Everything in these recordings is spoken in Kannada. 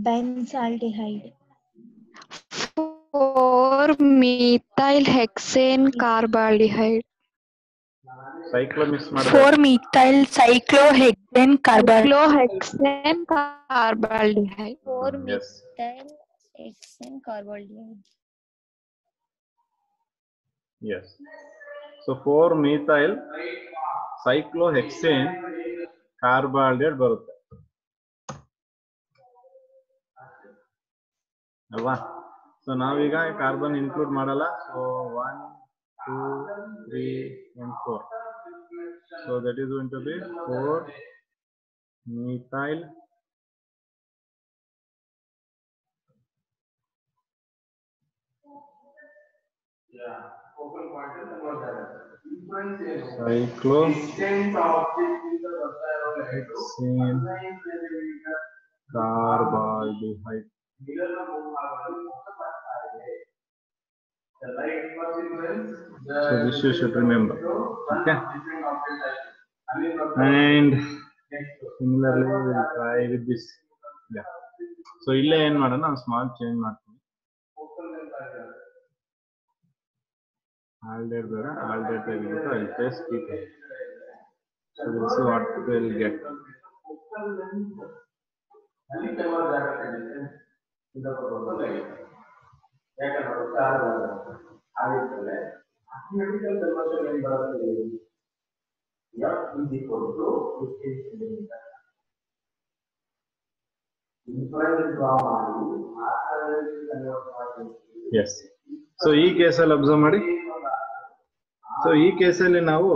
benzaldehyde. 4-methyl-hexane carbaldehyde. 4-methyl cyclohexane Cyclohexane carbaldehyde. 4-methyl hexane carbaldehyde. Yes. So 4-methyl cyclohexane carbaldehyde ಬರುತ್ತೆ ಅಲ್ವಾ. ಸೊ ನಾವೀಗ ಕಾರ್ಬನ್ ಇನ್ಕ್ಲೂಡ್ ಮಾಡಲ್ಲ. So 1 2 3 and 4. So that is going to be 4-methyl cyclohexane carbaldehyde. So this you should remember. Okay. And similarly we will try with this. Yeah. So ille ಏನು ಮಾಡೋಣ, ಸ್ಮಾಲ್ ಚೇಂಜ್ ಮಾಡ್ತೀನಿ. ಆಲ್ಡೆಡ್ ಬೇಡ, ಆಲ್ಡೆಡ್ ತೆಗೆದುಬಿಟ್ಟು I'll paste ketone. So we'll see what we'll get. Yes. So ಈ ಕೇಸಲ್ಲಿ ಅಬ್ಸರ್ವ್ ಮಾಡಿ. ಸೊ ಈ ಕೇಸಲ್ಲಿ ನಾವು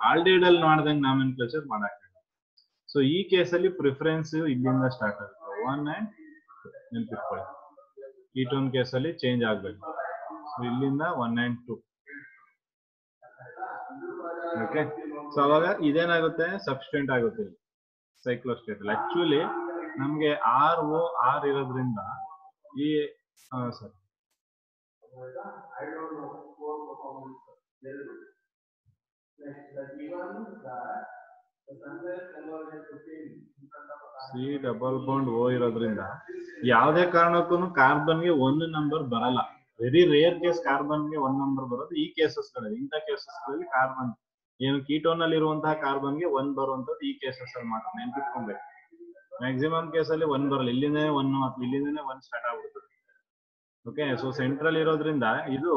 ಆಲ್ಡಿಹೈಡ್ ಅಲ್ಲಿ ಮಾಡಿದಂಗೆ ನಾಮೆನ್ಕ್ಲೇಚರ್ ಮಾಡಕ್ಕೆ. ಸೊ ಈ ಕೇಸಲ್ಲಿ ಪ್ರಿಫರೆನ್ಸ್ ಇಲ್ಲಿಂದ ಸ್ಟಾರ್ಟ್ ಆಗುತ್ತೆ. 1 and ನೆನಪಿಟ್ಕೊಳ್ಳಿ. ಕೀಟೋನ್ ಕೇಸಲ್ಲಿ ಚೇಂಜ್ ಆಗಬೇಕು. ಸೊ ಇಲ್ಲಿಂದ 1 and 2. ಓಕೆ. ಸೊ ಅವಾಗ ಇದೇನಾಗುತ್ತೆ, ಸಬ್ಸ್ಟೆಂಟ್ ಆಗುತ್ತೆ ಸೈಕ್ಲೋಸ್ಟೇಟ್. ಆಕ್ಚುಲಿ ನಮ್ಗೆ R ಇರೋದ್ರಿಂದ ಈ ಸರಿ ಸಿ ಡಬಲ್ ಬಾಂಡ್ O ಇರೋದ್ರಿಂದ ಯಾವುದೇ ಕಾರಣಕ್ಕೂ ಕಾರ್ಬನ್ಗೆ 1 ನಂಬರ್ ಬರಲ್ಲ. ವೆರಿ ರೇರ್ ಕೇಸ್ ಕಾರ್ಬನ್ಗೆ 1 ನಂಬರ್ ಬರೋದು ಈ ಕೇಸಸ್ಗಳಲ್ಲಿ. ಇಂಥ ಕೇಸಸ್ಗಳಲ್ಲಿ ಕಾರ್ಬನ್ ಏನು ಕೀಟೋನ್ ಅಲ್ಲಿ ಇರುವಂತಹ ಕಾರ್ಬನ್ಗೆ 1 ಬರುವಂತದ್ದು ಈ ಕೇಸಸ್ ಅಲ್ಲಿ ಮಾತ್ರ ನೆನ್ಪಿಟ್ಕೊಬೇಕು. ಮ್ಯಾಕ್ಸಿಮಮ್ ಕೇಸಲ್ಲಿ 1 ಬರಲ್ಲ. ಇಲ್ಲಿಂದನೇ 1 ಅಥವಾ ಇಲ್ಲಿಂದನೇ 1 ಸ್ಟಾರ್ಟ್ ಆಗ್ಬಿಡ್ತದೆ. ಓಕೆ. ಸೊ ಸೆಂಟ್ರಲ್ ಇರೋದ್ರಿಂದ ಇದು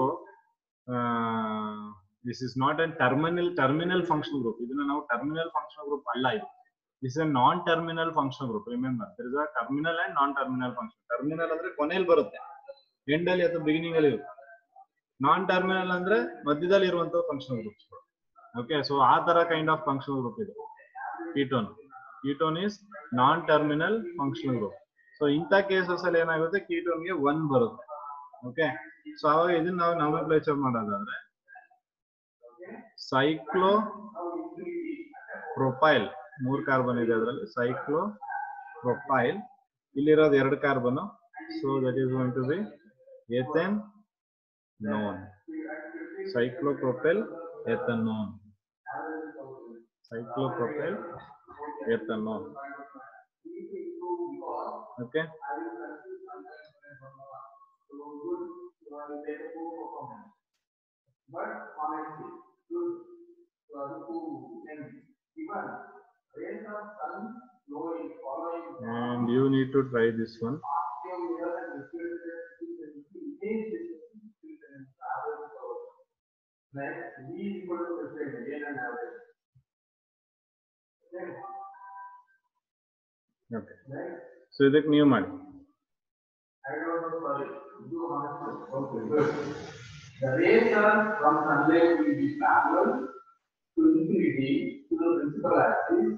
this is not an terminal functional group. ಇದನ್ನ ನಾವು ಟರ್ಮಿನಲ್ ಫಂಕ್ಷನಲ್ ಗ್ರೂಪ್ ಅಲ್ಲ ಇದು. This is a non terminal functional group. Remember there is a terminal and non terminal function. Terminal ಅಂದ್ರೆ ಕೊನೆಯಲ್ಲಿ ಬರುತ್ತೆ, ಎಂಡ್ ಅಲ್ಲಿ ಅಥವಾ ಬಿಗಿನಿಂಗ್ ಅಲ್ಲಿ ಇರುತ್ತೆ. ನಾನ್ ಟರ್ಮಿನಲ್ ಅಂದ್ರೆ ಮಧ್ಯದಲ್ಲಿ ಇರುವಂತಹ ಫಂಕ್ಷನಲ್ ಗ್ರೂಪ್ಸ್. ಓಕೆ. ಸೊ ಆ ತರ ಕೈಂಡ್ ಆಫ್ ಫಂಕ್ಷನಲ್ ಗ್ರೂಪ್ ಇದೆ ketone. Ketone is non terminal functional group. So ಇಂಥ ಕೇಸಸ್ ಅಲ್ಲಿ ಏನಾಗುತ್ತೆ, ಕೀಟೋನ್ಗೆ 1 ಬರುತ್ತೆ. ಓಕೆ. ಸೊ ಅವಾಗ ಇದನ್ನ ನಾವು ನಾಮೆನ್ಕ್ಲೇಚರ್ ಮಾಡೋದಾದ್ರೆ ಸೈಕ್ಲೋ ಪ್ರೊಪೈಲ್ 3 ಕಾರ್ಬನ್ ಇದೆ ಅದರಲ್ಲಿ. ಸೈಕ್ಲೋ ಪ್ರೊಪೈಲ್ ಇಲ್ಲಿರೋದು 2 carbon. So that is going to be ethanone. cyclopropyl ethanol. Cyclopropyl ethanol. Okay. And you need to try this one. Okay. So ಇದಕ್ಕೆ ನೀವು ಮಾಡಿ. The rays are from sunlight will be parallel to infinity to the principal axis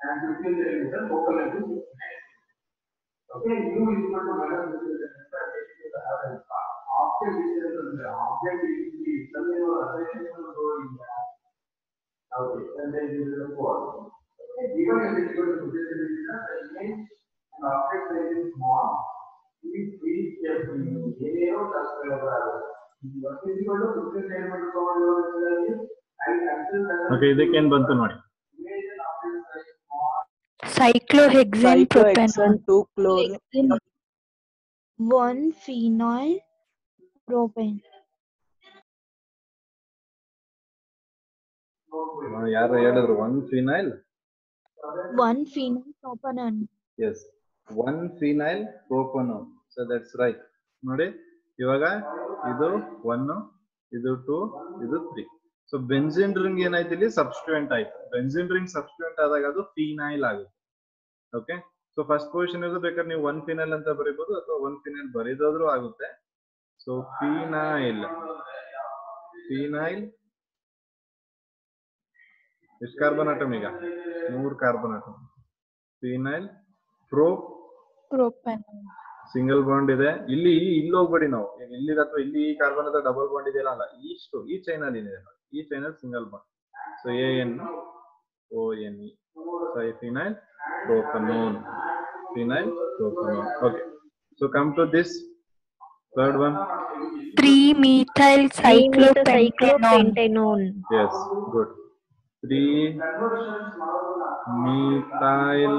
and between the focal length is 59. Okay, U is equal to minus object distance and the object is the something or acceleration will go in that. Okay, and then this is the force. Okay, given is equal to position distance, the image and object size is small. If we step in area of the Okay, ಇದಕ್ಕೆ ಏನು ಬಂತು ನೋಡಿ. cyclohexane cyclohexane, propanol. 2-chloro, 1-phenyl propane. ಯಾರು ಹೇಳಿದ್ರು 1-phenyl? 1-phenyl propanol. Yes, 1-phenyl propanol. So that's right. ನೋಡಿ ಇವಾಗ ಇದು 1, ಇದು 2, ಇದು 3. ಸೊ ಬೆಂಜಿನ್ ರಿಂಗ್ ಏನಾಯ್ತು ಇಲ್ಲಿ ಸಬ್ಸ್ಟಿಟ್ಯೂಯೆಂಟ್ ಆಯ್ತು. ಬೆಂಜಿನ್ ರಿಂಗ್ ಸಬ್ಸ್ಟಿಟ್ಯೂಯೆಂಟ್ ಆದಾಗ ಅದು ಫಿನೈಲ್ ಆಗುತ್ತೆ. ಓಕೆ, ಸೊ ಫಸ್ಟ್ ಪೊಸಿಷನ್ ಇರೋದು ಬೇಕಾದ್ರೆ ನೀವು 1-phenyl ಅಂತ ಬರೀಬಹುದು ಅಥವಾ 1-phenyl ಬರೀದಾದ್ರೂ ಆಗುತ್ತೆ. ಸೊ ಫಿನೈಲ್ ಎಷ್ಟು ಕಾರ್ಬನ್ ಆಟಮ್ ಈಗ? 3 carbon atom. Phenyl Propanol. Single bond ಇದೆ. ಇಲ್ಲಿ ಹೋಗ್ಬೇಡಿ ನಾವು, ಇಲ್ಲಿ ಅಥವಾ ಇಲ್ಲಿ ಈ ಕಾರ್ಬನ್ ಹತ್ರ ಡಬಲ್ ಬಾಂಡ್ ಇದೆಯಲ್ಲ, ಅಲ್ಲ, ಈ ಚೈನ್ ಅಲ್ಲಿ ಇದೆ, ಈ ಚೈನ್ ಅಲ್ಲಿ single bond. So ANONE, phenyl propanone. Okay, so come to this third one. 3-methyl cyclopentanone. Yes, good. 3-methyl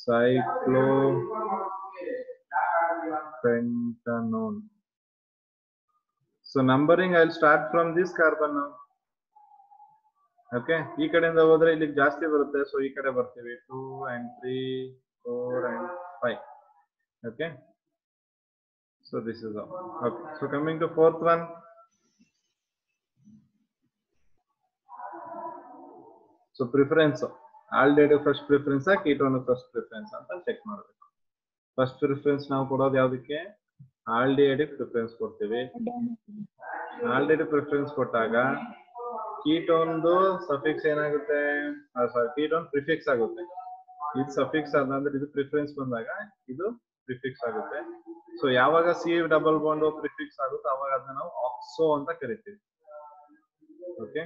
cyclopentanone. So numbering, I'll start from this carbon now. Okay, ಈ ಕಡೆಯಿಂದ ಹೋದ್ರೆ ಇಲ್ಲಿ ಜಾಸ್ತಿ ಬರುತ್ತೆ, ಸೊ ಈ ಕಡೆ ಬರ್ತೀವಿ. 2 and 3, 4 and 5. Okay, so this is all. Okay, so coming to fourth one. So preference, aldehyde first preference, ketone first preference ಅಂತ ಚೆಕ್ ಮಾಡಬೇಕು. ಫಸ್ಟ್ ಪ್ರಿಫರೆನ್ಸ್ ನಾವು ಕೊಡೋದು ಯಾವುದಕ್ಕೆ? ಆಲ್ಡಿಹೈಡ್ ಪ್ರಿಫರೆನ್ಸ್ ಕೊಡ್ತೀವಿ. ಆಲ್ಡಿಹೈಡ್ ಪ್ರಿಫರೆನ್ಸ್ ಕೊಟ್ಟಾಗ ಕೀಟೋನ್ದು ಸಫಿಕ್ಸ್ ಏನಾಗುತ್ತೆ? ಕೀಟೋನ್ ಪ್ರಿಫಿಕ್ಸ್ ಆಗುತ್ತೆ. ಇದು ಸಫಿಕ್ಸ್ ಆದ್ರೆ ಇದು ಪ್ರಿಫರೆನ್ಸ್ ಬಂದಾಗ ಇದು ಪ್ರಿಫಿಕ್ಸ್ ಆಗುತ್ತೆ. ಸೊ ಯಾವಾಗ ಸಿ ಡಬಲ್ ಬಾಂಡ್ ಪ್ರಿಫಿಕ್ಸ್ ಆಗುತ್ತೆ ಅವಾಗ ಅದನ್ನ ನಾವು ಆಕ್ಸೋ ಅಂತ ಕರಿತೀವಿ. ಓಕೆ,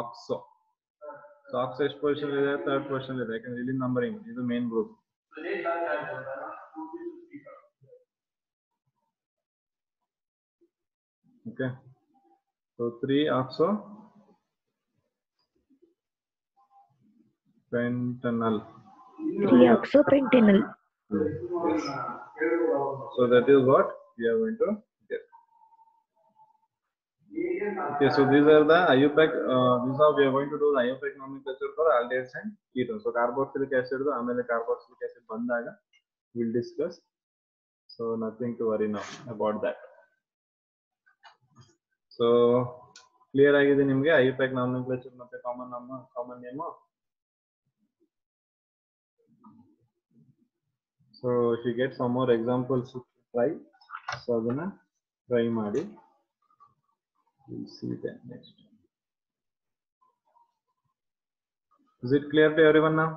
ಆಕ್ಸೋ. ಸೊ ಆಕ್ಸೋ ಎಷ್ಟು ಪೊಸಿಷನ್ ಇದೆ? 3rd ಪೊಸಿಷನ್ ಇದೆ, ಯಾಕಂದ್ರೆ ಇಲ್ಲಿ ನಂಬರಿಂಗ್, ಇದು main group. Okay, so 3-oxopentanol. 3-oxopentanol. So that is what we are going to get. Okay, so these are the IUPAC. This is how we are going to do the IUPAC nomenclature for aldehydes and ketones. So carboxylic acid, ಆಮೇಲೆ carboxylic acid ಬಂದಾಗ we'll discuss. So nothing to worry now about that. So clear ಆಗಿದೆ ನಿಮಗೆ IUPAC nomenclature ಮತ್ತೆ common name. So if you get some more examples to try, so adana try ಮಾಡಿ. We'll see that next. Is it clear to everyone now?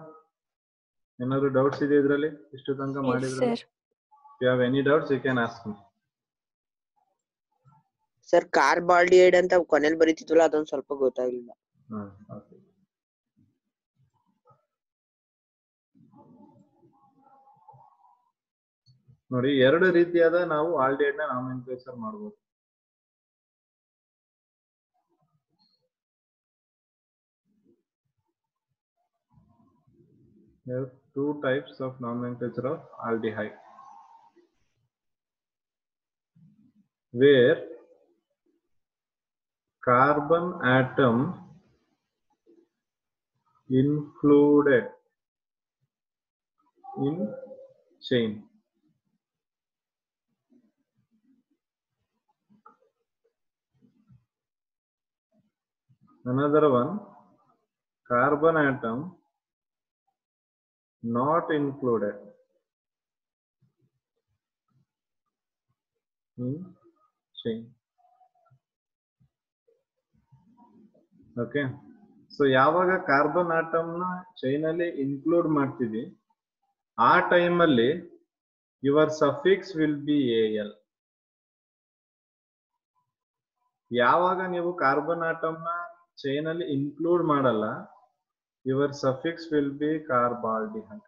ಏನಾದ್ರು ಡೌಟ್ಸ್ ಇದೆ ಇದರಲ್ಲಿ? ಇಷ್ಟು ತನಕ ಮಾಡಿದ್ರೆ if you have any doubts you can ask me. Sir carbaldehyde ಅಂತ ಕೊನೆಯಲ್ಲಿ ಬರೀತಿದ್ವಲ್ಲ ಅದೊಂದು ಸ್ವಲ್ಪ ಗೊತ್ತಾಗಿಲ್ಲ. Okay. ನೋಡಿ, 2 ರೀತಿಯಾದ ನಾವು ಆಲ್ಡಿಹೈಡ್ ನ ನಾಮೆನ್ಕ್ಲೇಚರ್ ಮಾಡಬಹುದು. There are 2 types of nomenclature of aldehyde, where carbon atom included in chain. Another one, carbon atom not included in chain. Okay, so ಯಾವಾಗ ಕಾರ್ಬನ್ ಆಟಮ್ ನ ಚೈನ್ ಅಲ್ಲಿ ಇನ್ಕ್ಲೂಡ್ ಮಾಡ್ತೀವಿ ಆ ಟೈಮ್ ಅಲ್ಲಿ your suffix will be AL. ಯಾವಾಗ ನೀವು ಕಾರ್ಬನ್ ಆಟಮ್ ನ ಚೈನ್ ಅಲ್ಲಿ ಇನ್ಕ್ಲೂಡ್ ಮಾಡಲ್ಲ, your suffix will be carbaldehyde.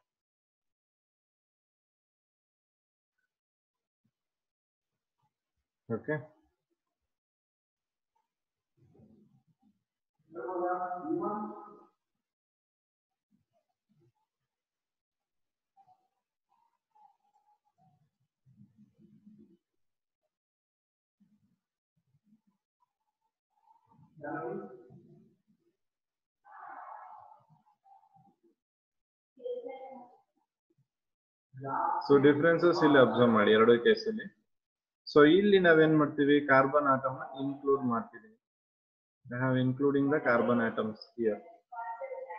Okay, so differences ಇಲ್ಲಿ ಅಬ್ಸರ್ವ್ ಮಾಡಿ ಎರಡು ಕೇಸಲ್ಲಿ. ಸೊ ಇಲ್ಲಿ ನಾವೇನ್ ಮಾಡ್ತೀವಿ, ಕಾರ್ಬನ್ ಆಟಮ್ ಇನ್ಕ್ಲೂಡ್ ಮಾಡ್ತೀವಿ. I have including the carbon atoms here.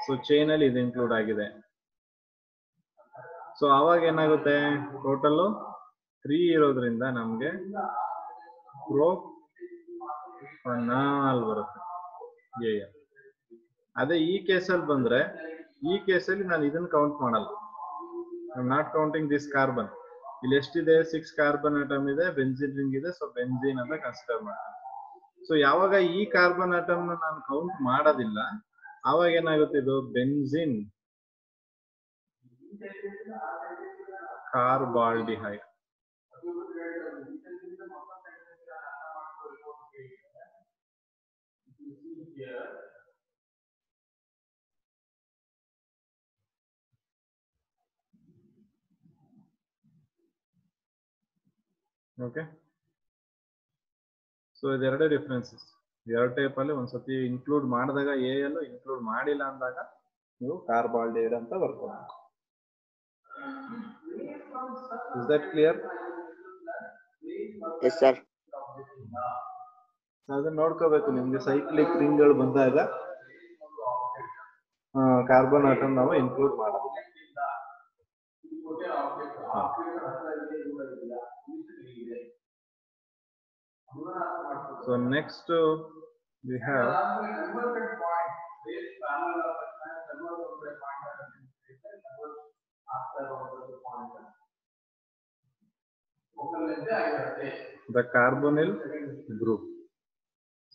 So chain ಅಲ್ಲಿ ಇದು ಇನ್ಕ್ಲೂಡ್ ಆಗಿದೆ. ಸೊ ಅವಾಗ ಏನಾಗುತ್ತೆ, ಟೋಟಲ್ 3 ಇರೋದ್ರಿಂದ ನಮ್ಗೆ ಪ್ರೊಪನಾಲ್ ಬರುತ್ತೆ. ಅದೇ ಈ ಕೇಸಲ್ಲಿ ಬಂದ್ರೆ, ಈ ಕೇಸಲ್ಲಿ ನಾನು ಇದನ್ನ ಕೌಂಟ್ ಮಾಡಲ್ಲ. I am not counting this carbon. ಇಲ್ಲಿ ಎಷ್ಟಿದೆ, 6 ಕಾರ್ಬನ್ ಆಟಮ್ ಇದೆ, ಬೆಂಜಿನ್ ರಿಂಗ್ ಇದೆ. ಸೊ ಬೆಂಜಿನ್ ಅಂತ ಕನ್ಸಿಡರ್ ಮಾಡ್ತೀನಿ. ಸೊ ಯಾವಾಗ ಈ ಕಾರ್ಬನ್ ಆಟಮ್ ನಾನು ಕೌಂಟ್ ಮಾಡೋದಿಲ್ಲ, ಆವಾಗ ಏನಾಗುತ್ತೆ, ಇದು ಬೆಂಜಿನ್ ಕಾರ್ಬಾಲ್ಡಿಹೈಡ್. ಓಕೆ. ಸೊ ಇದೆರಡೇ ಡಿಫ್ರೆನ್ಸಸ್. ಎರಡು ಟೈಪ್ ಅಲ್ಲಿ ಒಂದ್ಸತಿ ಇನ್ಕ್ಲೂಡ್ ಮಾಡಿದಾಗ ಎ ಅಲ್ಲೂ, ಇನ್ಕ್ಲೂಡ್ ಮಾಡಿಲ್ಲ ಅಂದಾಗ ನೀವು ಕಾರ್ಬಾಲ್ಡಿಹೈಡ್ ಅಂತ ಬರ್ಕೋಬೇಕು. Is that clear? Yes sir. ಅದನ್ನ ನೋಡ್ಕೋಬೇಕು. ನಿಮ್ಗೆ ಸೈಕ್ಲಿಕ್ ರಿಂಗ್ಗಳು ಬಂದಾಗ ಕಾರ್ಬನ್ ಆಟಮ್ ನಾವು ಇನ್ಕ್ಲೂಡ್ ಮಾಡೋದಿಲ್ಲ. So next we have the carbonyl group.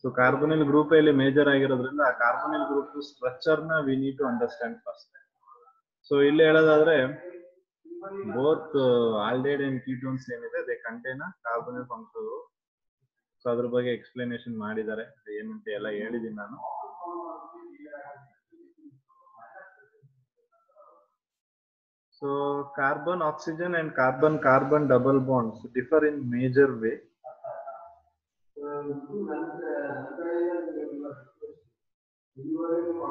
So carbonyl group ಇಲ್ಲಿ ಮೇಜರ್ ಆಗಿರೋದ್ರಿಂದ ಆ carbonyl group ಸ್ಟ್ರಕ್ಚರ್ ನ we need to understand first. So ಇಲ್ಲಿ ಹೇಳೋದಾದ್ರೆ both aldehyde and ketones ಏನಿದೆ they contain a carbonyl functional group. So ಅದ್ರ ಬಗ್ಗೆ ಎಕ್ಸ್ಪ್ಲನೇಷನ್ ಮಾಡಿದ್ದಾರೆ, ಏನಂತ ಎಲ್ಲ ಹೇಳಿದೀನಿ ನಾನು. So carbon oxygen and carbon carbon double bonds differ in major way.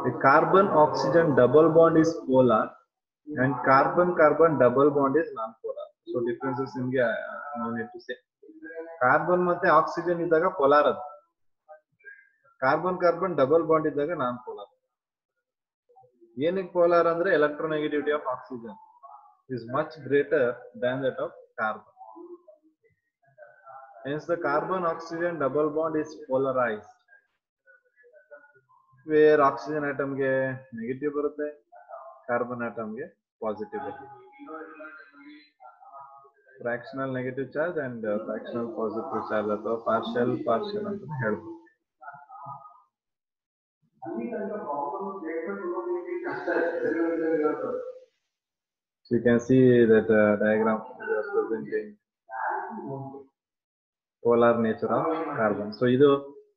The carbon oxygen double bond is polar and carbon carbon double bond is non-polar. So differences ನಿಮಗೆ no need to say. Carbon ಮತ್ತೆ ಆಕ್ಸಿಜನ್ ಇದ್ದಾಗ ಪೋಲಾರ್, ಅದು ಕಾರ್ಬನ್ ಕಾರ್ಬನ್ ಡಬಲ್ ಬಾಂಡ್ ಇದ್ದಾಗ ನಾನ್ ಪೋಲಾರ್. ಏನಕ್ಕೆ ಪೋಲಾರ್ ಅಂದ್ರೆ electronegativity of oxygen is much greater than that of carbon. Hence the carbon oxygen double bond is polarized, where oxygen atom ge negative barutte, carbon atom ge positive barutte. Fractional negative charge and fractional positive charge ಅಥವಾ partial ಅಂತ ಹೇಳ್ಬೋದು. So you can see that diagram is representing polar nature of carbon. So idu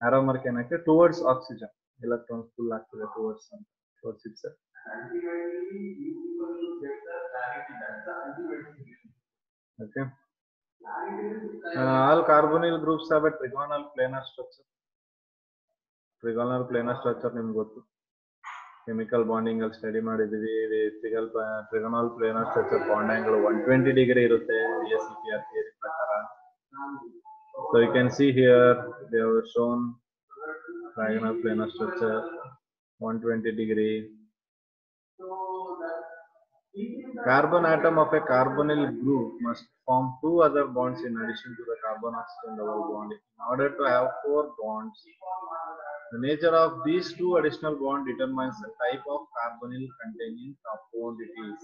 arrow mark ಏನಕ್ಕೆ towards oxygen, electrons pull ಆಗ್ತದೆ towards itself. Okay. All carbonyl groups have a trigonal planar structure. Trigonal planar structure ನಿಮ್ಗೆ ಗೊತ್ತು, ಕೆಮಿಕಲ್ ಬಾಂಡಿಂಗ್ ಅಲ್ಲಿ ಸ್ಟಡಿ ಮಾಡಿದೀವಿ. Trigonal planar structure bond angle 120 degree ಇರುತ್ತೆ ACPR ಥಿಯರಿ ಪ್ರಕಾರ. So you can see here they have shown trigonal planar structure 120 degree. Carbon atom of a carbonyl group must form 2 other bonds in addition to the carbon oxygen double bond in order to have 4 bonds. The nature of these 2 additional bonds determines the type of carbonyl containing compound it is.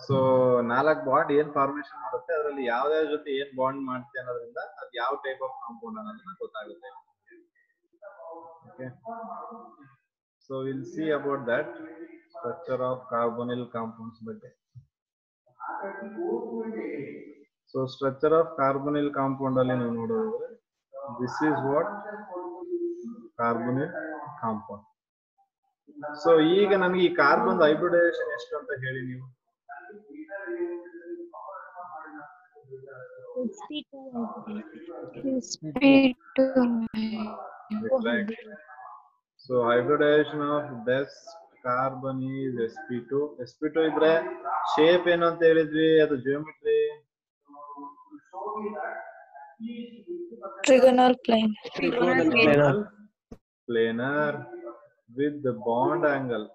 So 4 bond ಏನ್ ಫಾರ್ಮೇಶನ್ ಮಾಡುತ್ತೆ, ಅದರಲ್ಲಿ ಯಾವ್ಯಾವ ಜೊತೆ ಏನ್ ಬಾಂಡ್ ಮಾಡುತ್ತೆ ಅನ್ನೋದ್ರಿಂದ ಅದು ಯಾವ ಟೈಪ್ ಆಫ್ ಕಾಂಪೌಂಡ್ ಅನ್ನೋದನ್ನ ಗೊತ್ತಾಗುತ್ತೆ. Okay. So we'll see about that structure of carbonyl compounds ಬಗ್ಗೆ. So structure of carbonyl compound ಅಲ್ಲಿ ನೀವು ನೋಡೋದಾದ್ರೆ this is what carbonyl compound. So ಈಗ ನಮಗೆ ಈ ಕಾರ್ಬನ್ ಹೈಬ್ರಿಡೈಸೇಷನ್ ಎಷ್ಟು ಅಂತ ಹೇಳಿ ನೀವು. sp2 hybridized. sp2 Exactly. So hybridization of best carbon is sp2. sp2 ಇದ್ರೆ shape ಏನು ಅಂತ ಹೇಳಿದ್ವಿ, ಅದು geometry Trigonal plane. planar with the bond angle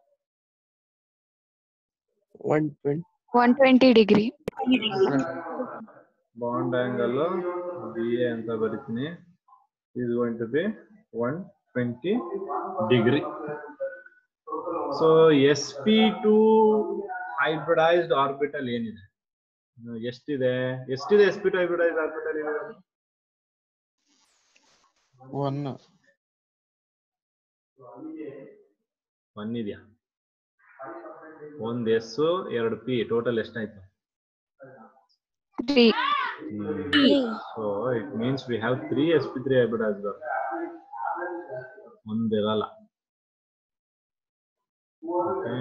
120 degree. bond angle BA ಅಂತ ಬರೀತೀನಿ is going to be 120 degree. So sp2 hybridized orbital ಏನಿದೆ, ಎಷ್ಟಿದೆ sp2 hybridized orbital ಏನಿದೆ? 1 ಇದೆಯಾ? ಒಂದು ಎಸ್ 2 ಪಿ, ಟೋಟಲ್ ಎಷ್ಟಾಯ್ತು? 3. So it means we have 3 sp3 hybridized ಒಂದಿರಲ್ಲ. Okay.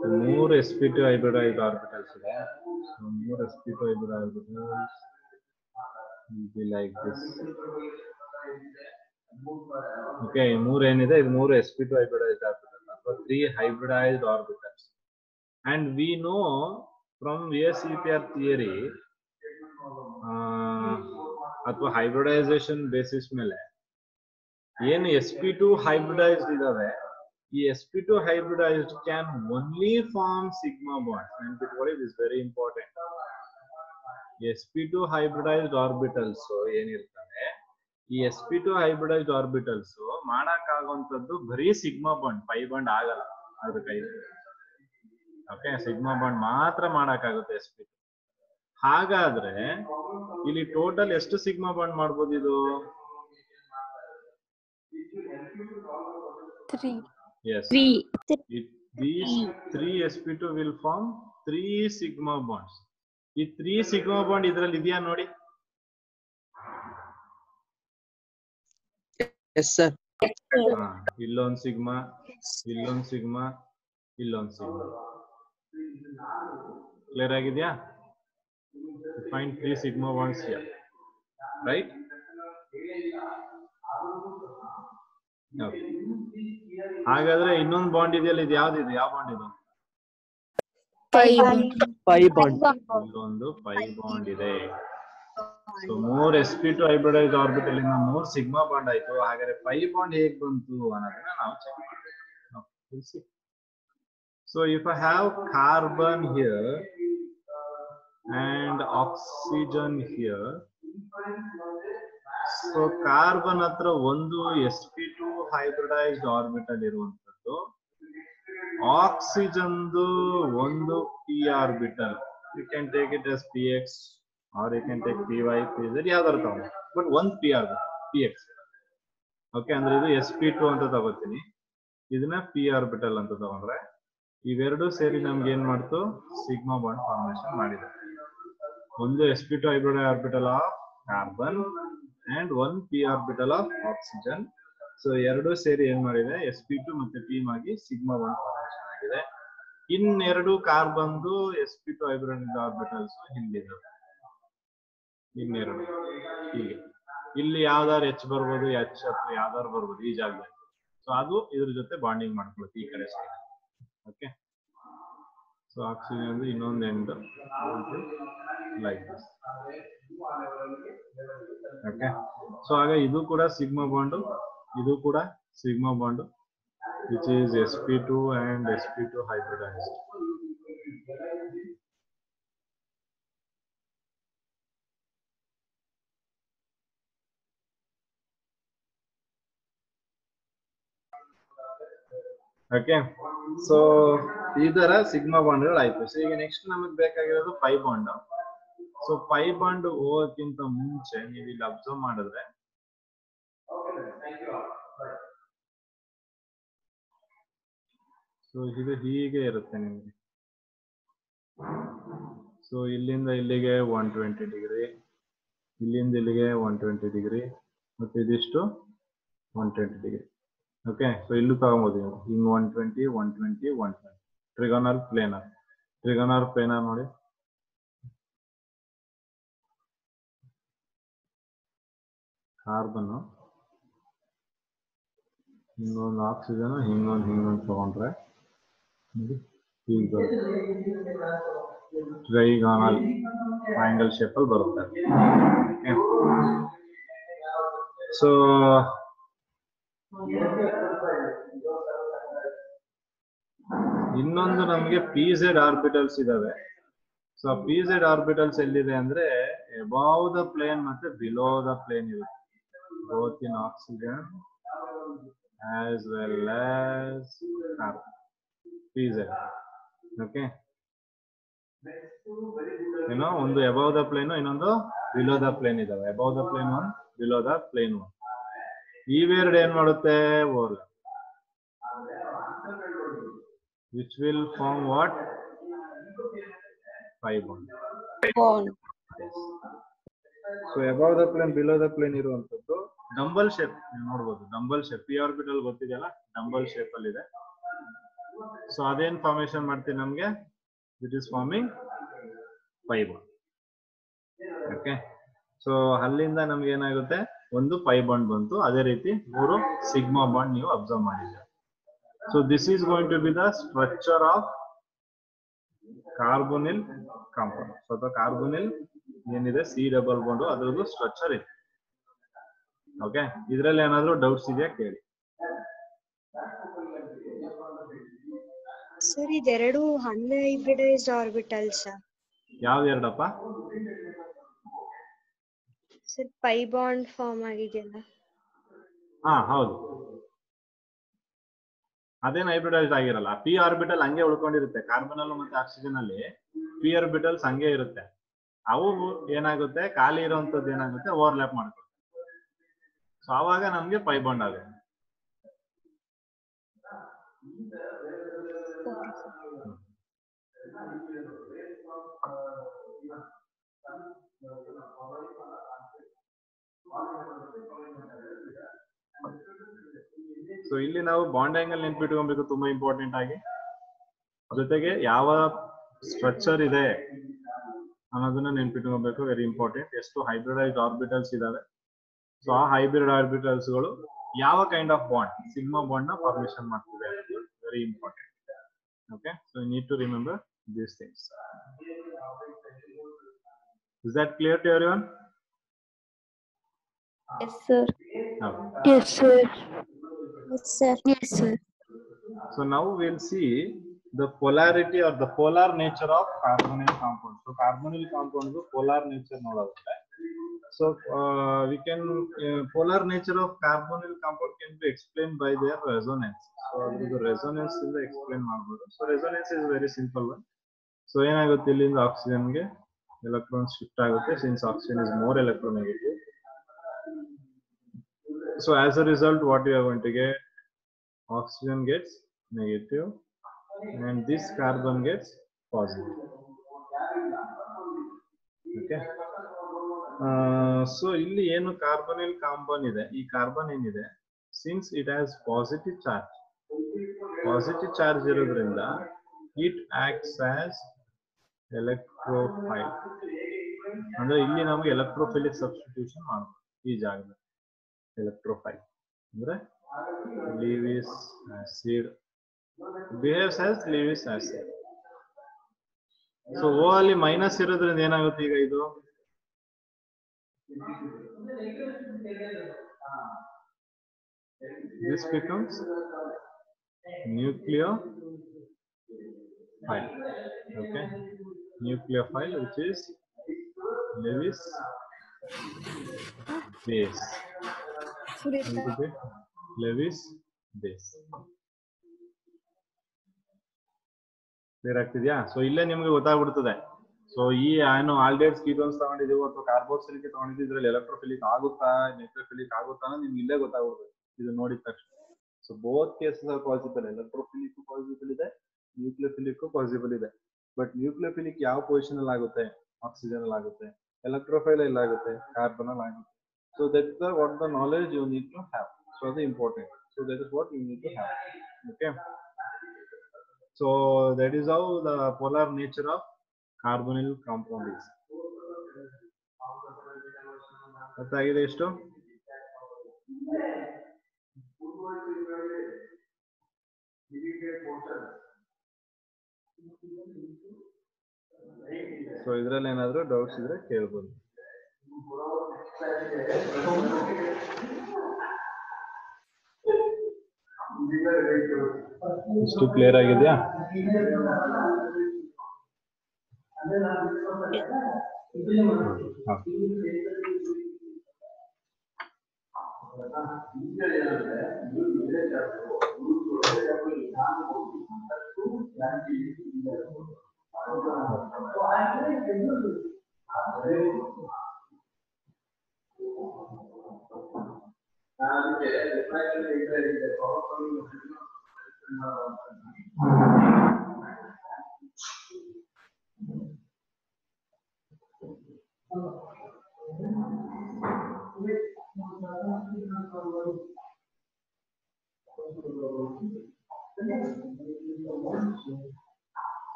So 3 sp2 hybridized orbitals ಇದೆ. So 3 sp2 hybridized orbitals will be like this. Okay, 3 ಏನಿದೆ, ಇದು 3 sp2 hybridized orbitals ಅಥವಾ 3 hybridized orbitals. And we know from VSEPR theory ಅಥವಾ hybridization basis ಮೇಲೆ ಏನು sp2 hybridized ಇದಾವೆ, ಈ sp2 hybridized can only form sigma bonds. Neನ್ಪಿಟ್ಕೊಳ್ಳಿ, this is very important. sp2 hybridized orbitals ಏನಿರ್ತವೆ, ಈ sp2 hybridized orbitals ಮಾಡಕ್ಕಾಗುವಂತದ್ದು ಬರೀ ಸಿಗ್ಮಾ ಬಾಂಡ್, ಪೈ ಬಾಂಡ್ ಆಗಲ್ಲ ಅದ್ರ ಕೈಲಿ. ಓಕೆ, ಸಿಗ್ಮಾ ಬಾಂಡ್ ಮಾತ್ರ ಮಾಡಕ್ಕಾಗುತ್ತೆ sp2. ಹಾಗಾದ್ರೆ ಇಲ್ಲಿ ಟೋಟಲ್ ಎಷ್ಟು ಸಿಗ್ಮಾ ಬಾಂಡ್ ಮಾಡ್ಬೋದು ಇದು? 3. Yes. 3. These 3 sp2 will form 3 sigma bonds. ಈ 3 sigma bond ಇದ್ರಲ್ಲಿ ಇದೆಯಾ ನೋಡಿ? Yes sir. ಇಲ್ಲೊಂದು ಸಿಗ್ಮಾ, ಇಲ್ಲೊಂದು ಸಿಗ್ಮಾ, ಇಲ್ಲೊಂದು ಸಿಗ್ಮಾ. ಕ್ಲಿಯರ್ ಆಗಿದೆಯಾ? Find 3 sigma bonds here, right? Okay. ಹಾಗಾದ್ರೆ ಇನ್ನೊಂದು ಬಾಂಡ್ ಇದೆಯಲ್ಲ, ಇದು ಯಾವ್ದಿದೆ? ಯಾವ ಬಾಂಡ್ ಇದು? Pi bond. ಇಲ್ಲೊಂದು ಪೈ ಬಾಂಡ್ ಇದೆ. ಸೊ 3 sp2 hybridized orbital ಇಂದ 3 ಸಿಗ್ಮಾ ಬಾಂಡ್ ಆಯ್ತು. ಹಾಗಾದ್ರೆ ಪೈ ಬಾಂಡ್ ಹೇಗ್ ಬಂತು ಅನ್ನೋದನ್ನ ನಾವು ಚೆಕ್ ಮಾಡ್ತೀವಿ. So if I have carbon here and oxygen here, so carbon ಹತ್ರ ಒಂದು sp2 hybridized orbital ಇರುವಂತದ್ದು, ಆಕ್ಸಿಜನ್ದು ಒಂದು p orbital. You can take it as px or you can take py, pz, ಯಾವ್ದಾದ್ರು ತಗೊಂಡು, ಬಟ್ ಒಂದು p orbital, px. ಓಕೆ, ಅಂದ್ರೆ ಇದು sp2 ಅಂತ ತಗೋತೀನಿ, ಇದನ್ನ p orbital ಅಂತ ತಗೊಂಡ್ರೆ ಇವೆರಡು ಸೇರಿ ನಮ್ಗೆ ಏನ್ ಮಾಡ್ತು? ಸಿಗ್ಮಾ ಬಾಂಡ್ ಫಾರ್ಮೇಶನ್ ಮಾಡಿದೆ. ಒಂದು sp2 hybridized orbital of carbon and 1 p orbital of oxygen. So ಎರಡು ಸೇರಿ ಏನ್ ಮಾಡಿದೆ? sp2 ಮತ್ತೆ p ಆಗಿ ಸಿಗ್ಮಾ ಬಾಂಡ್ ಫಾರ್ಮೇಶನ್ ಆಗಿದೆ. ಇನ್ನೆರಡು ಕಾರ್ಬನ್ದು sp2 hybridized orbitals ಹಿಂದಿದೆ. ಇನ್ನೆರಡು ಹೀಗೆ, ಇಲ್ಲಿ ಯಾವ್ದಾರು H ಬರ್ಬೋದು, H ಅಥವಾ ಯಾವ್ದಾರು ಬರ್ಬೋದು ಈ ಜಾಗದಲ್ಲಿ. ಸೊ ಅದು ಇದ್ರ ಜೊತೆ ಬಾಂಡಿಂಗ್ ಮಾಡ್ಕೊಳುತ್ತೆ ಈ ಕಡೆ ಸೈಡ್. ಓಕೆ, ಸೊ ಆಕ್ಸಿಜನ್ ಇನ್ನೊಂದು end like this. Okay, so ಆಗ ಇದು ಕೂಡ ಸಿಗ್ಮಾ ಬಾಂಡ್, ಇದು ಕೂಡ sigma bond, which is sp2 and sp2 hybridized. Okay, so ಇದರ ಸಿಗ್ಮಾ ಬಾಂಡ್ಗಳು ಆಯ್ತು. ಸೊ ಈಗ ನೆಕ್ಸ್ಟ್ ನಮಗೆ ಬೇಕಾಗಿರೋದು pi bond. So pi bond ಹೋಗೋಕ್ಕಿಂತ ಮುಂಚೆ ನೀವು ಇಲ್ಲಿ ಅಬ್ಸರ್ವ್ ಮಾಡಿದ್ರೆ ಸೊ ಇದು ಹೀಗೆ ಇರುತ್ತೆ ನಿಮಗೆ. ಸೊ ಇಲ್ಲಿಂದ ಇಲ್ಲಿಗೆ 120 ಡಿಗ್ರಿ, ಇಲ್ಲಿಂದ ಇಲ್ಲಿಗೆ 120 ಡಿಗ್ರಿ, ಮತ್ತೆ ಇದಿಷ್ಟು 120 ಡಿಗ್ರಿ. ಓಕೆ, ಸೊ ಇಲ್ಲೂ ತಗೊಬೋದು ನೀವು ಹಿಂಗ್ 120 120 120. ಟ್ರಿಗೋನಲ್ ಪ್ಲೇನರ್ ನೋಡಿ. ಕಾರ್ಬನ್, ಹಿಂಗೊಂದು ಆಕ್ಸಿಜನ್, ಹಿಂಗೊಂದು ತಗೊಂಡ್ರೆ ಹೀಗೆ ಟ್ರೈಗಾನಲ್ ಟ್ರಯಾಂಗಲ್ ಶೇಪ್ ಅಲ್ಲಿ ಬರುತ್ತೆ. ಸೊ ಇನ್ನೊಂದು ನಮಗೆ PZ ಆರ್ಬಿಟಲ್ಸ್ ಇದಾವೆ. ಸೊ PZ ಆರ್ಬಿಟಲ್ಸ್ ಎಲ್ಲಿದೆ ಅಂದ್ರೆ ಅಬೌವ್ ದ ಪ್ಲೇನ್ ಮತ್ತೆ ಬಿಲೋ ದ ಪ್ಲೇನ್ ಇರುತ್ತೆ, both in oxygen as well as carbon. PZ. Okay, ಏನೋ ಒಂದು ಅಬೌವ್ ದ ಪ್ಲೇನ್, ಇನ್ನೊಂದು ಬಿಲೋ ದ ಪ್ಲೇನ್ ಇದಾವೆ. Above the plane one, below the plane one. ಇವೆರಡು ಏನ್ ಮಾಡುತ್ತೆ, overlap, which will form what? Pi bond. Yes. So above the plane, below the plane ಇರುವಂತದ್ದು ಡಂಬಲ್ ಶೇಪ್ ನೋಡಬಹುದು. ಡಂಬಲ್ ಶೇಪ್, p ಆರ್ಬಿಟಲ್ ಗೊತ್ತಿದೆಯಲ್ಲ, ಡಂಬಲ್ ಶೇಪ್ ಅಲ್ಲಿ ಇದೆ. ಸೊ ಅದೇನ್ ಫಾರ್ಮೇಶನ್ ಮಾಡ್ತೀವಿ ನಮ್ಗೆ, it is forming pi bond. Okay, so ಅಲ್ಲಿಂದ ನಮ್ಗೆ ಏನಾಗುತ್ತೆ, ಒಂದು ಪೈ ಬಾಂಡ್ ಬಂತು. ಅದೇ ರೀತಿ 3 ಸಿಗ್ಮಾ ಬಾಂಡ್ ನೀವು ಅಬ್ಸರ್ವ್ ಮಾಡಿದ್ದೀರಾ. So this is going to be the structure of carbonyl compound. So the carbonyl ಏನಿದೆ C ಡಬಲ್ ಬಾಂಡ್, ಅದರದ್ದು ಸ್ಟ್ರಕ್ಚರ್ ಇದೆ. ಓಕೆ, ಇದರಲ್ಲಿ ಏನಾದರೂ ಡೌಟ್ಸ್ ಇದೆಯಾ ಕೇಳಿ. ಸರ್ ಇದೆರಡು ಅನ್ಹೈಬ್ರಿಡೈಸ್ಡ್ ಆರ್ಬಿಟಲ್ಸ್. ಯಾವ ಎರಡಪ್ಪ? ಸರ್ ಪೈ ಬಾಂಡ್ ಫಾರ್ಮ್ ಆಗಿದೆಯಲ್ಲ. ಹೌದು, ಅದೇನು ಹೈಬ್ರಿಡೈಸ್ಡ್ ಆಗಿರಲ್ಲ. ಪಿ ಆರ್ಬಿಟಲ್ ಹಂಗೆ ಉಳ್ಕೊಂಡಿರುತ್ತೆ. ಕಾರ್ಬನ್ ಮತ್ತೆ ಆಕ್ಸಿಜನ್ ಅಲ್ಲಿ ಪಿ ಆರ್ಬಿಟಲ್ಸ್ ಹಂಗೆ ಇರುತ್ತೆ. ಅವು ಏನಾಗುತ್ತೆ, ಖಾಲಿ ಇರುವಂತದ್ದು ಏನಾಗುತ್ತೆ, ಓವರ್ಲ್ಯಾಪ್ ಮಾಡ್ಕೊಳ್ಳುತ್ತೆ. ಸೊ ಆವಾಗ ನಮ್ಗೆ ಪೈ ಬಾಂಡ್ ಆಗುತ್ತೆ. ಸೊ ಇಲ್ಲಿ ನಾವು ಬಾಂಡ್ ಆಂಗಲ್ ನೆನ್ಪಿಟ್ಕೊಬೇಕು, ತುಂಬಾ ಇಂಪಾರ್ಟೆಂಟ್ ಆಗಿ. ಜೊತೆಗೆ ಯಾವ ಸ್ಟ್ರಕ್ಚರ್ ಇದೆ ಅನ್ನೋದನ್ನ ನೆನ್ಪಿಟ್ಕೊಬೇಕು, ವೆರಿ ಇಂಪಾರ್ಟೆಂಟ್. ಎಷ್ಟು ಹೈಬ್ರಿಡೈಸ್ಡ್ ಆರ್ಬಿಟಲ್ಸ್ ಇದಾವೆ, ಸೊ ಆ ಹೈಬ್ರಿಡ್ ಆರ್ಬಿಟಲ್ಸ್ ಗಳು ಯಾವ kind of bond, sigma bond ನ ಫಾರ್ಮೇಶನ್ ಮಾಡ್ತಿದೆ ಅನ್ನೋದು very important. Okay, so you need to remember these things. Is that clear to everyone? Yes, sir. Okay. Yes, sir. Yes, sir. Yes, sir. So now we'll see the polarity or the polar nature of carbonyl compound. So carbonyl compound polar nature ನೋಡೋದಾದ್ರೆ, so we can polar nature of carbonyl compound can be explained by their resonance. So the resonance ಇಂದ explain ಮಾಡಬಹುದು. So resonance is very simple one. So ಏನಾಗುತ್ತೆ, ಇಲ್ಲಿಂದ ಆಕ್ಸಿಜನ್ ಗೆ ಎಲೆಕ್ಟ್ರಾನ್ ಶಿಫ್ಟ್ ಆಗುತ್ತೆ, since oxygen is more electronegative. So as a result, what you are going to get, oxygen gets negative and this carbon gets positive. Okay. So ಇಲ್ಲಿ ಏನು ಕಾರ್ಬನಿಲ್ ಕಾಂಪೌಂಡ್ ಇದೆ, ಈ ಕಾರ್ಬನ್ ಏನಿದೆ, since it has positive charge ಇರೋದ್ರಿಂದ it acts as electrophile. ಅಂದ್ರೆ ಇಲ್ಲಿ ನಮಗೆ ಎಲೆಕ್ಟ್ರೋಫಿಲಿಕ್ ಸಬ್ಸ್ಟಿಟ್ಯೂಷನ್ ಮಾಡಬಹುದು ಈ ಜಾಗದಲ್ಲಿ. ಎಲೆಕ್ಟ್ರೋಫೈಲ್ ಅಂದ್ರೆ Lewis acid, behaves as Lewis acid. So O ಅಲ್ಲಿ ಮೈನಸ್ ಇರೋದ್ರಿಂದ ಏನಾಗುತ್ತೆ, ಈಗ ಇದು this becomes nucleophile. Okay, nucleophile, which is Lewis base. Lewis base. Clear ಆಗ್ತಿದ್ಯಾ? ಸೊ ಇಲ್ಲೇ ನಿಮ್ಗೆ ಗೊತ್ತಾಗ್ಬಿಡ್ತದೆ. ಸೊ ಈ ಏನು ಆಲ್ಡಿಹೈಡ್ಸ್ ಕೀಟೋನ್ಸ್ ತಗೊಂಡಿದೀವಿ ಅಥವಾ ಕಾರ್ಬೋಕ್ಸಿಲಿಕ್ ತಗೊಂಡಿದ್ದೀವಿ, ಇದ್ರಲ್ಲಿ ಎಲೆಕ್ಟ್ರೋಫಿಲಿಕ್ ಆಗುತ್ತಾ ನ್ಯೂಕ್ಲಿಯೋಫಿಲಿಕ್ ಆಗುತ್ತಾ ಅನ್ನೋದು ನಿಮ್ಗೆ ಇಲ್ಲೇ ಗೊತ್ತಾಗ್ಬಿಡ್ತದೆ ಇದು ನೋಡಿದ ತಕ್ಷಣ. So both cases are possible. Electrophilic possible ಇದೆ, ನ್ಯೂಕ್ಲಿಯೋಫಿಲಿಕ್ ಪಾಸಿಬಲ್ ಇದೆ. ಬಟ್ ನ್ಯೂಕ್ಲಿಯೋಫಿಲಿಕ್ ಯಾವ ಪೊಸಿಷನ್ ಅಲ್ಲಿ ಆಗುತ್ತೆ, ಆಕ್ಸಿಜನ್ ಅಲ್ಲಿ ಆಗುತ್ತೆ. ಎಲೆಕ್ಟ್ರೋಫೈಲ್ ಅಲ್ಲಿ ಆಗುತ್ತೆ, ಕಾರ್ಬನ್ ಅಲ್ಲಿ ಆಗುತ್ತೆ. So that's what the knowledge you need to have. So the important. So that is what you need to have. Okay. So that is how the polar nature of carbonyl compound is. ಗೊತ್ತಾಗಿದೆ ಎಷ್ಟು? ಸೊ ಇದ್ರಲ್ಲಿ ಏನಾದ್ರು ಡೌಟ್ಸ್ ಇದ್ರೆ ಕೇಳ್ಬೋದು. ಇಷ್ಟು ಕ್ಲಿಯರ್ ಆಗಿದೆಯಾ?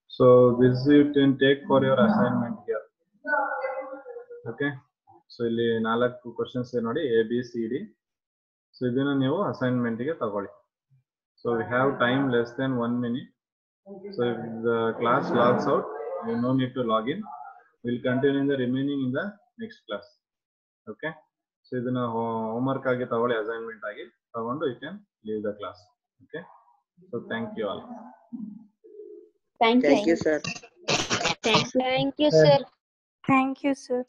So this you can take for your assignment here. Okay. So ಇಲ್ಲಿ 4 questions ನೋಡಿ A B C D. So ಇದನ್ನ ನೀವು assignment ಗೆ ತಗೊಳ್ಳಿ. So we have time less than 1 minute. So if the class logs out, you no need to log in. We'll continue in the remaining in the next class. Okay. So ಇದನ್ನ homework ಆಗಿ ತಗೊಳ್ಳಿ, assignment ಆಗಿ ತಗೊಂಡು you can leave the class. Okay. So thank you all. Thank you, sir. Thank you, sir. Thank you, sir.